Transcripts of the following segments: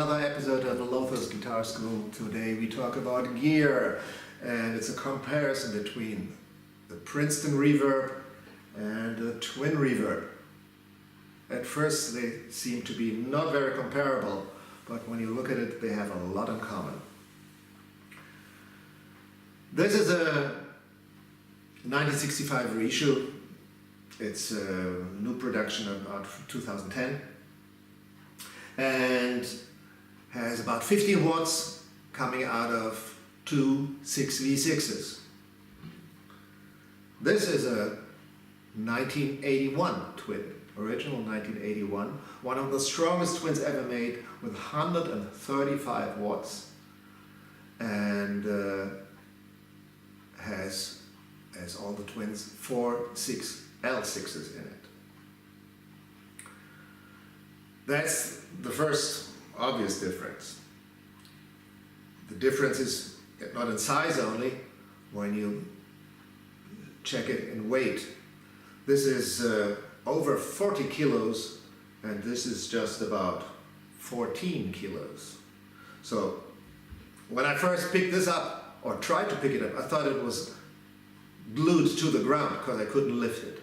another episode of the Lothar's Guitar School. Today we talk about gear, and it's a comparison between the Princeton Reverb and the Twin Reverb. At first they seem to be not very comparable, but when you look at it they have a lot in common. This is a 1965 reissue. It's a new production out of 2010 and has about 15 watts coming out of two 6V6s. This is a 1981 twin, original 1981, one of the strongest twins ever made with 135 watts, and has, as all the twins, 4 6L6s in it. That's the first obvious difference. The difference is not in size only, when you check it in weight. This is over 40 kilos and this is just about 14 kilos. So when I first picked this up, or tried to pick it up, I thought it was glued to the ground because I couldn't lift it.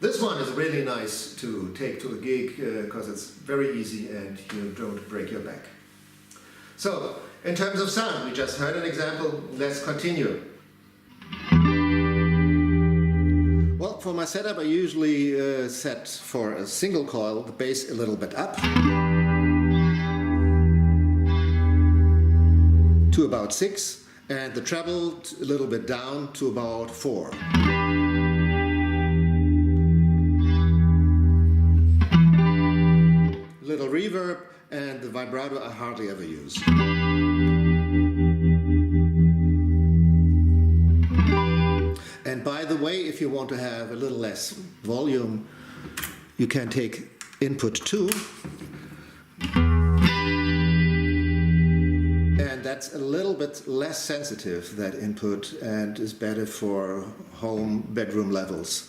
This one is really nice to take to a gig because it's very easy and you don't break your back. So, in terms of sound, we just heard an example. Let's continue. Well, for my setup I usually set for a single coil the bass a little bit up to about 6 and the treble a little bit down to about 4. Little reverb, and the vibrato I hardly ever use. And by the way, if you want to have a little less volume, you can take input 2, and that's a little bit less sensitive, that input, and is better for home bedroom levels.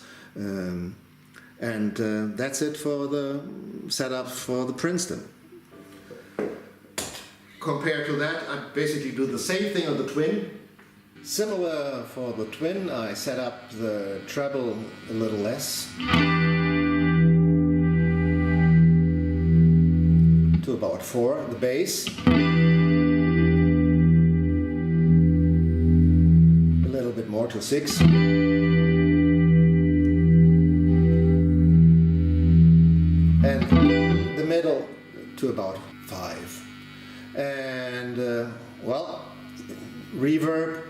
And that's it for the setup for the Princeton. Compared to that, I basically do the same thing on the Twin. Similar for the Twin, I set up the treble a little less to about 4, the bass a little bit more to 6. And the middle to about 5. And well, reverb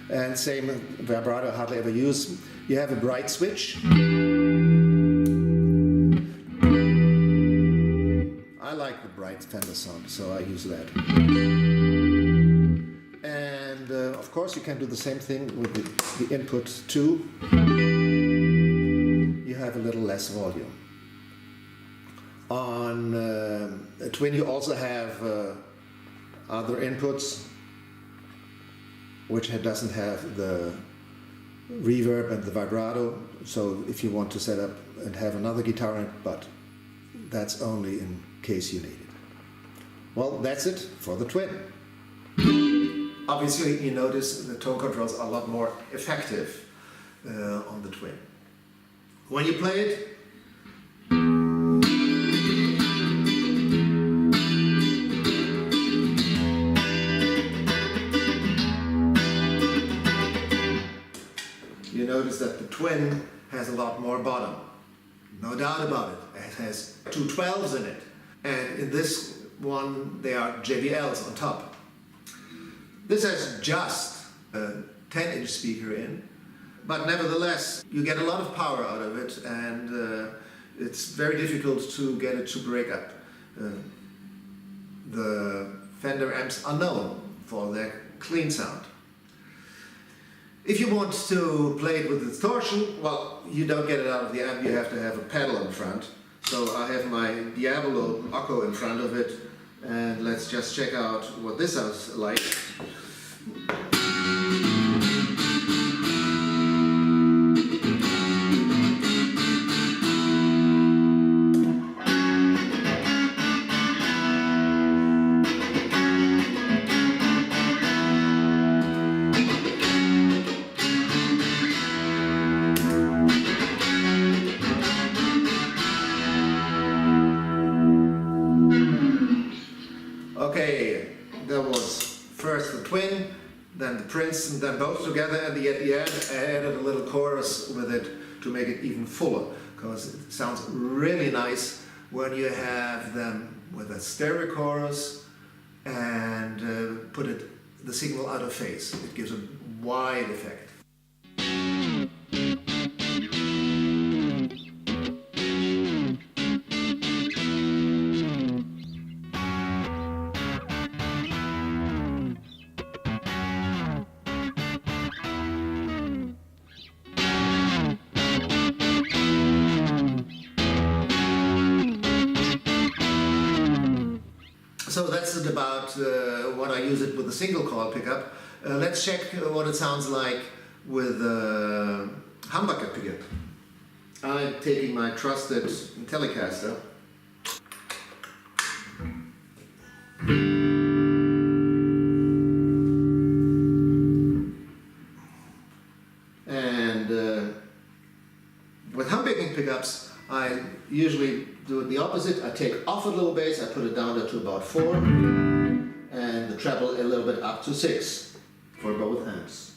and same vibrato I hardly ever use. You have a bright switch. I like the bright Fender sound, so I use that. And of course you can do the same thing with the input 2. You have a little less volume. On a Twin you also have other inputs which doesn't have the reverb and the vibrato, so if you want to set up and have another guitar in it, but that's only in case you need it. Well, that's it for the Twin. Obviously you notice the tone controls are a lot more effective on the Twin. When you play it, you notice that the Twin has a lot more bottom. No doubt about it. It has 2 12s in it. And in this one there are JBLs on top. This has just a 10-inch speaker in, but nevertheless you get a lot of power out of it, and it's very difficult to get it to break up. The Fender amps are known for their clean sound. If you want to play it with distortion, well, you don't get it out of the amp, you have to have a pedal in front. So I have my Diablo Occo in front of it, and let's just check out what this sounds like. there was first the Twin, then the Princeton, then both together, and at the end I added a little chorus with it to make it even fuller, because it sounds really nice when you have them with a stereo chorus and put the signal out of phase. It gives a wide effect. So that's it about when I use it with a single coil pickup. Let's check what it sounds like with a humbucker pickup. I'm taking my trusted Telecaster. And with humbucking pickups, I usually do it the opposite. I take off a little bass, I put it down to about 4, and the treble a little bit up to 6 for both hands.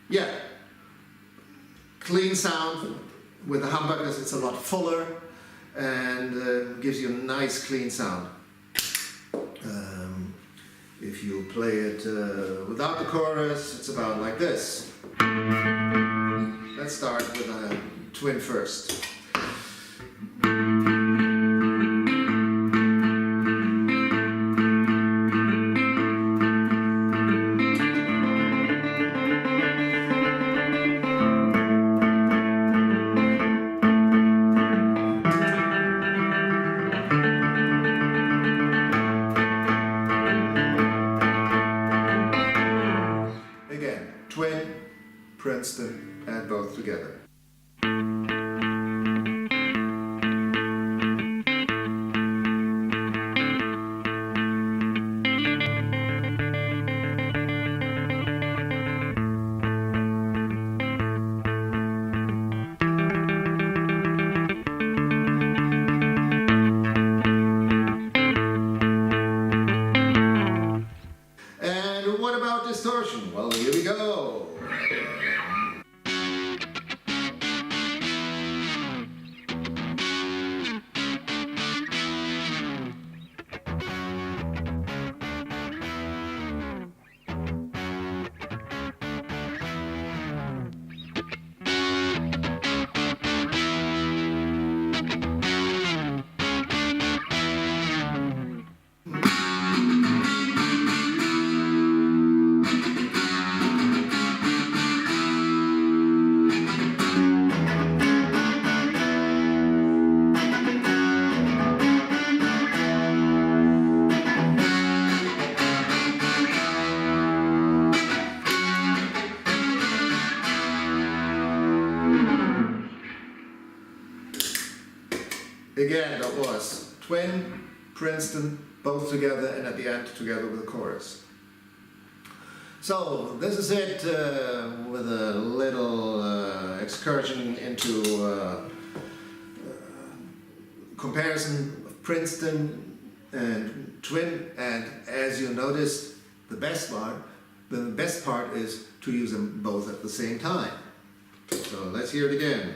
Yeah, clean sound. With the humbuckers it's a lot fuller and gives you a nice clean sound. If you play it without the chorus, it's about like this. Let's start with a Twin first. Twin, Princeton, and both together. And what about distortion? Well, here we go. Again, that was Twin, Princeton, both together, and at the end together with the chorus. So this is it with a little excursion into comparison of Princeton and Twin, and as you noticed, the best part is to use them both at the same time. So let's hear it again.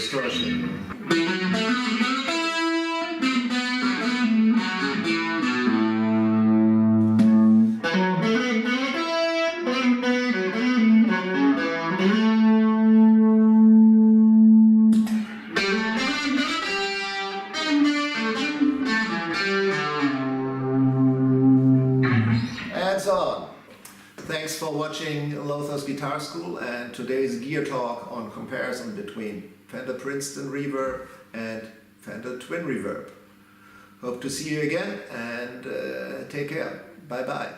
distortion. And so on. Thanks for watching Lothar's Guitar School and today's gear talk on comparison between Fender Princeton Reverb and Fender Twin Reverb. Hope to see you again and take care. Bye bye.